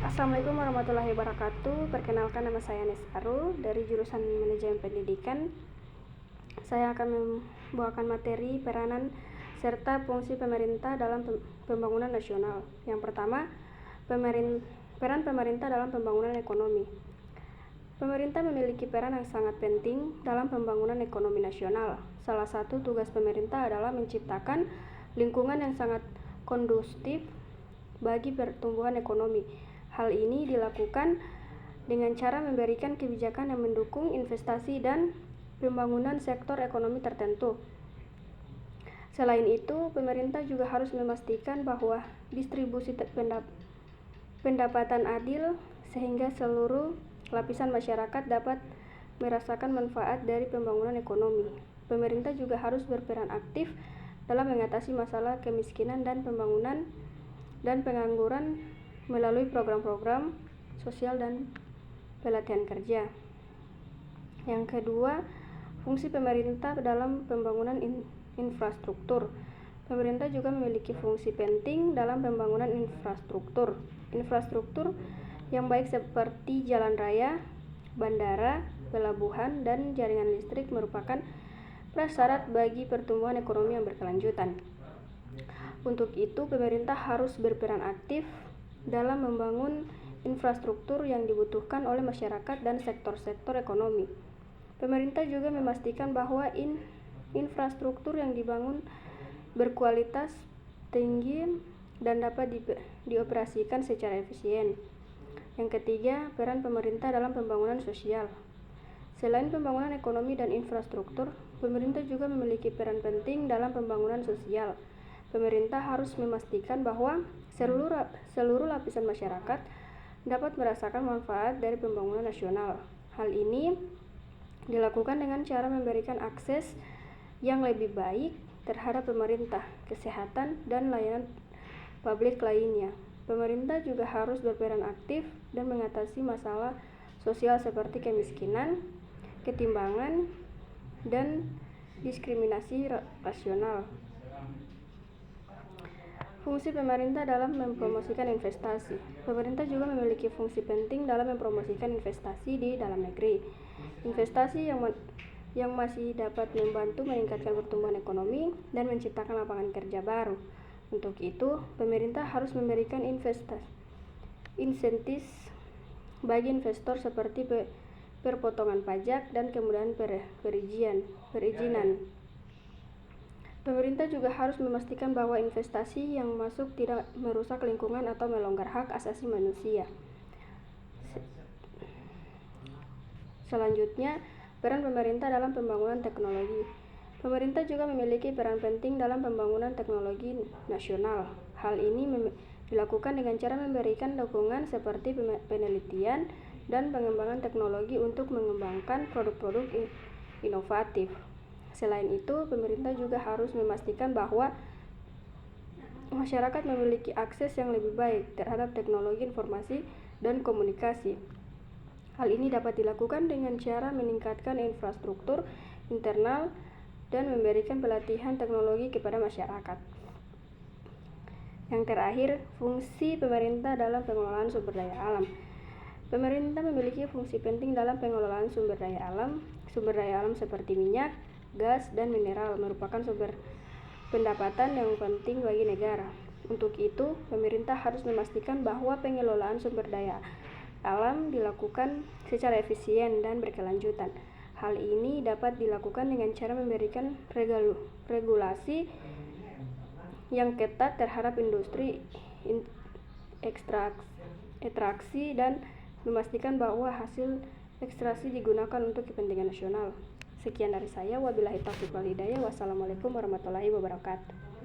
Assalamualaikum warahmatullahi wabarakatuh. Perkenalkan, nama saya Nesaru dari jurusan Manajemen Pendidikan. Saya akan membawakan materi peranan serta fungsi pemerintah dalam pembangunan nasional. Yang pertama, peran pemerintah dalam pembangunan ekonomi. Pemerintah memiliki peran yang sangat penting dalam pembangunan ekonomi nasional. Salah satu tugas pemerintah adalah menciptakan lingkungan yang sangat kondusif bagi pertumbuhan ekonomi. Hal ini dilakukan dengan cara memberikan kebijakan yang mendukung investasi dan pembangunan sektor ekonomi tertentu. Selain itu, pemerintah juga harus memastikan bahwa distribusi pendapatan adil sehingga seluruh lapisan masyarakat dapat merasakan manfaat dari pembangunan ekonomi. Pemerintah juga harus berperan aktif dalam mengatasi masalah kemiskinan dan pengangguran melalui program-program sosial dan pelatihan kerja. Yang kedua, fungsi pemerintah dalam pembangunan infrastruktur. Pemerintah juga memiliki fungsi penting dalam pembangunan infrastruktur. Infrastruktur yang baik seperti jalan raya, bandara, pelabuhan, dan jaringan listrik merupakan prasyarat bagi pertumbuhan ekonomi yang berkelanjutan. Untuk itu, pemerintah harus berperan aktif dalam membangun infrastruktur yang dibutuhkan oleh masyarakat dan sektor-sektor ekonomi. Pemerintah juga memastikan bahwa infrastruktur yang dibangun berkualitas tinggi dan dapat dioperasikan secara efisien. Yang ketiga, peran pemerintah dalam pembangunan sosial. Selain pembangunan ekonomi dan infrastruktur, pemerintah juga memiliki peran penting dalam pembangunan sosial. Pemerintah harus memastikan bahwa seluruh lapisan masyarakat dapat merasakan manfaat dari pembangunan nasional. Hal ini dilakukan dengan cara memberikan akses yang lebih baik terhadap pemerintah, kesehatan, dan layanan publik lainnya. Pemerintah juga harus berperan aktif dan mengatasi masalah sosial seperti kemiskinan, ketimpangan, dan diskriminasi rasional. Fungsi pemerintah dalam mempromosikan investasi. Pemerintah juga memiliki fungsi penting dalam mempromosikan investasi di dalam negeri. Investasi yang masih dapat membantu meningkatkan pertumbuhan ekonomi dan menciptakan lapangan kerja baru. Untuk itu, pemerintah harus memberikan insentif bagi investor seperti perpotongan pajak dan kemudahan perizinan. Pemerintah juga harus memastikan bahwa investasi yang masuk tidak merusak lingkungan atau melanggar hak asasi manusia. Selanjutnya, peran pemerintah dalam pembangunan teknologi. Pemerintah juga memiliki peran penting dalam pembangunan teknologi nasional. Hal ini dilakukan dengan cara memberikan dukungan seperti penelitian dan pengembangan teknologi untuk mengembangkan produk-produk inovatif. Selain itu, pemerintah juga harus memastikan bahwa masyarakat memiliki akses yang lebih baik terhadap teknologi informasi dan komunikasi. Hal ini dapat dilakukan dengan cara meningkatkan infrastruktur internal dan memberikan pelatihan teknologi kepada masyarakat. Yang terakhir, fungsi pemerintah dalam pengelolaan sumber daya alam. Pemerintah memiliki fungsi penting dalam pengelolaan sumber daya alam. Sumber daya alam seperti minyak, gas, dan mineral merupakan sumber pendapatan yang penting bagi negara. Untuk itu, pemerintah harus memastikan bahwa pengelolaan sumber daya alam dilakukan secara efisien dan berkelanjutan. Hal ini dapat dilakukan dengan cara memberikan regulasi yang ketat terhadap industri ekstraksi dan memastikan bahwa hasil ekstraksi digunakan untuk kepentingan nasional. Sekian dari saya, wabillahi taufiq wal hidayah. Wassalamualaikum warahmatullahi wabarakatuh.